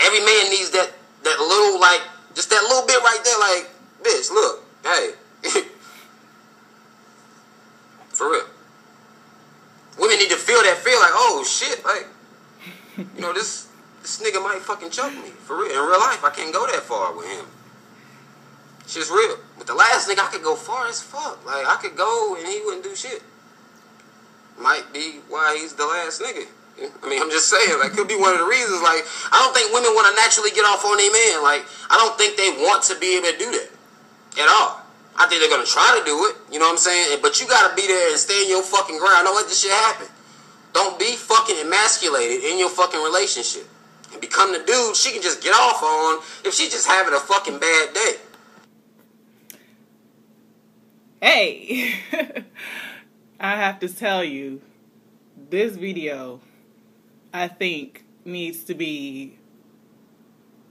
every man needs that little, like, just that little bit right there, like, bitch, look, hey. For real. Women need to feel that feel, like, oh, shit, like, you know, this nigga might fucking choke me. For real. In real life, I can't go that far with him. Shit's real. With the last nigga, I could go far as fuck. Like, I could go and he wouldn't do shit. Might be why he's the last nigga. I mean, I'm just saying, like, could be one of the reasons. Like, I don't think women want to naturally get off on their man. Like, I don't think they want to be able to do that at all. I think they're going to try to do it, you know what I'm saying? But you got to be there and stay in your fucking ground. Don't let this shit happen. Don't be fucking emasculated in your fucking relationship. And become the dude she can just get off on if she's just having a fucking bad day. Hey, I have to tell you, this video, I think, needs to be,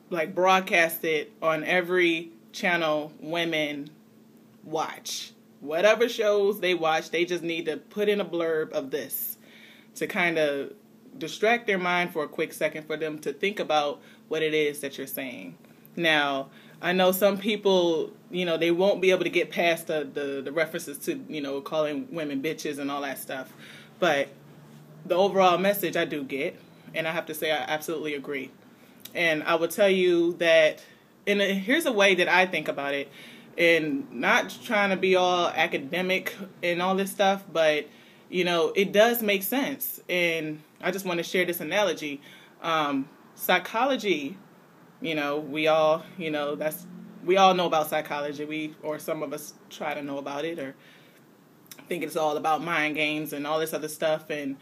like, broadcasted on every channel women watch. Whatever shows they watch, they just need to put in a blurb of this to kind of distract their mind for a quick second for them to think about what it is that you're saying. Now, I know some people, you know, they won't be able to get past the references to, you know, calling women bitches and all that stuff. But the overall message I do get, and I have to say I absolutely agree. And I will tell you that, and here's a way that I think about it, and not trying to be all academic and all this stuff, but, you know, it does make sense. And I just want to share this analogy. Psychology, you know, we all know about psychology. Or some of us try to know about it, or think it's all about mind games and all this other stuff. And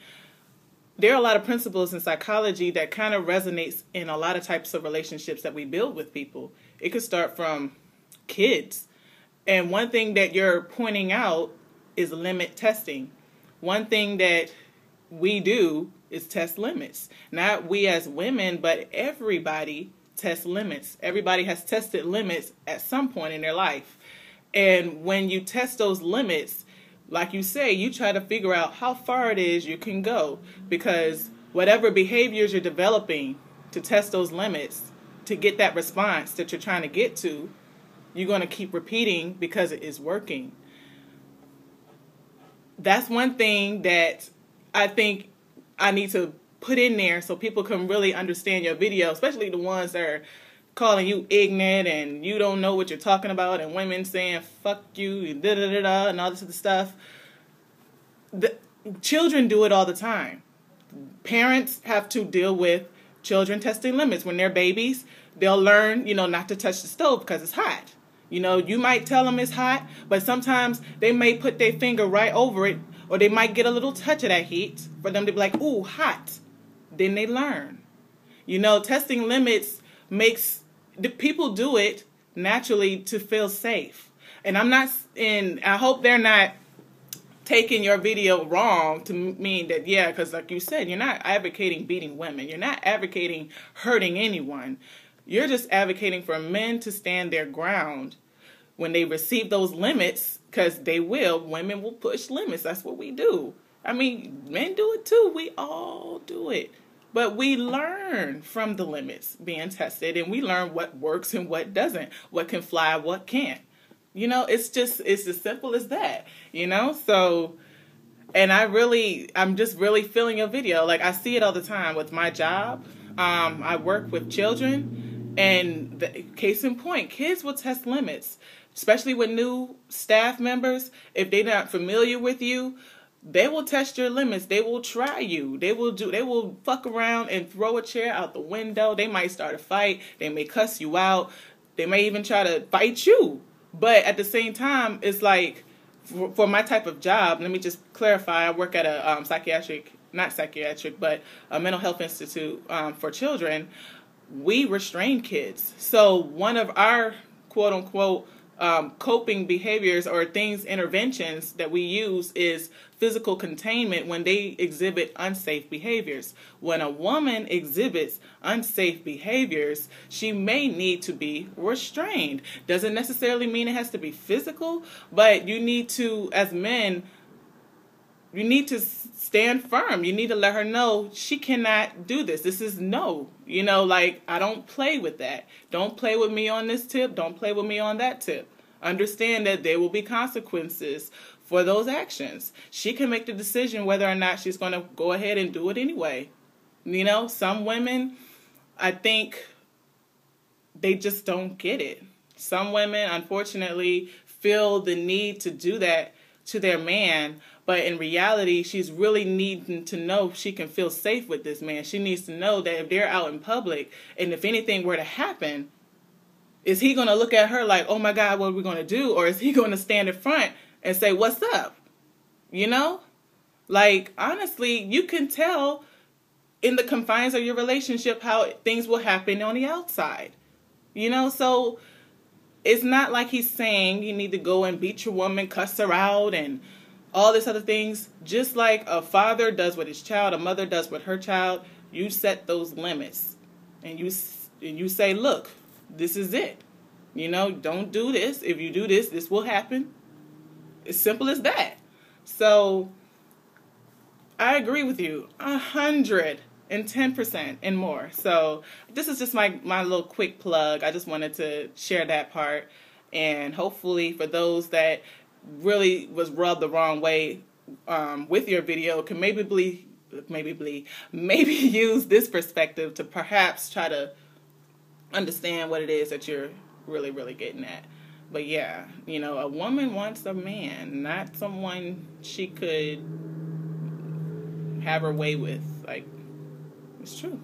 there are a lot of principles in psychology that kind of resonates in a lot of types of relationships that we build with people. It could start from kids. And one thing that you're pointing out is limit testing. One thing that we do is test limits. Not we as women, but everybody tests limits. Everybody has tested limits at some point in their life. And when you test those limits, like you say, you try to figure out how far it is you can go. Because whatever behaviors you're developing to test those limits, to get that response that you're trying to get to, you're going to keep repeating because it is working. That's one thing that I think I need to put in there so people can really understand your video, especially the ones that are calling you ignorant and you don't know what you're talking about, and women saying fuck you and da-da-da-da and all this other stuff. The children do it all the time. Parents have to deal with children testing limits. When they're babies, they'll learn, you know, not to touch the stove because it's hot. You know, you might tell them it's hot, but sometimes they may put their finger right over it, or they might get a little touch of that heat for them to be like, ooh, hot. Then they learn. You know, testing limits the people do it naturally to feel safe. And I hope they're not taking your video wrong to mean that, yeah, because like you said, you're not advocating beating women. You're not advocating hurting anyone. You're just advocating for men to stand their ground when they receive those limits, because women will push limits. That's what we do. I mean, men do it too. We all do it. But we learn from the limits being tested, and we learn what works and what doesn't, what can fly, what can't. You know, it's as simple as that, you know? So, and I'm just really feeling your video. Like, I see it all the time with my job. I work with children, and case in point, kids will test limits, especially with new staff members. If they're not familiar with you, they will test your limits. They will try you. They will fuck around and throw a chair out the window. They might start a fight. They may cuss you out. They may even try to fight you. But at the same time, it's like, for my type of job, let me just clarify, I work at a a mental health institute for children. We restrain kids. So one of our quote-unquote coping behaviors or interventions that we use is physical containment when they exhibit unsafe behaviors. When a woman exhibits unsafe behaviors, she may need to be restrained. Doesn't necessarily mean it has to be physical, but you need to, as men, you need to stand firm. You need to let her know she cannot do this. This is no. You know, like, I don't play with that. Don't play with me on this tip. Don't play with me on that tip. Understand that there will be consequences for those actions. She can make the decision whether or not she's going to go ahead and do it anyway. You know, some women, I think, they just don't get it. Some women, unfortunately, feel the need to do that to their man, but in reality, she's really needing to know she can feel safe with this man. She needs to know that if they're out in public and if anything were to happen, is he going to look at her like, oh my God, what are we going to do? Or is he going to stand in front and say, what's up? You know? Like, honestly, you can tell in the confines of your relationship how things will happen on the outside. You know, so it's not like he's saying you need to go and beat your woman, cuss her out, and all this other things. Just like a father does with his child, a mother does with her child, you set those limits. And you say, look, this is it. You know, don't do this. If you do this, this will happen. As simple as that. So, I agree with you 110% and more. So, this is just my little quick plug. I just wanted to share that part. And hopefully for those that really was rubbed the wrong way with your video can maybe use this perspective to perhaps try to understand what it is that you're really, really getting at. But yeah, you know, a woman wants a man, not someone she could have her way with. Like, it's true.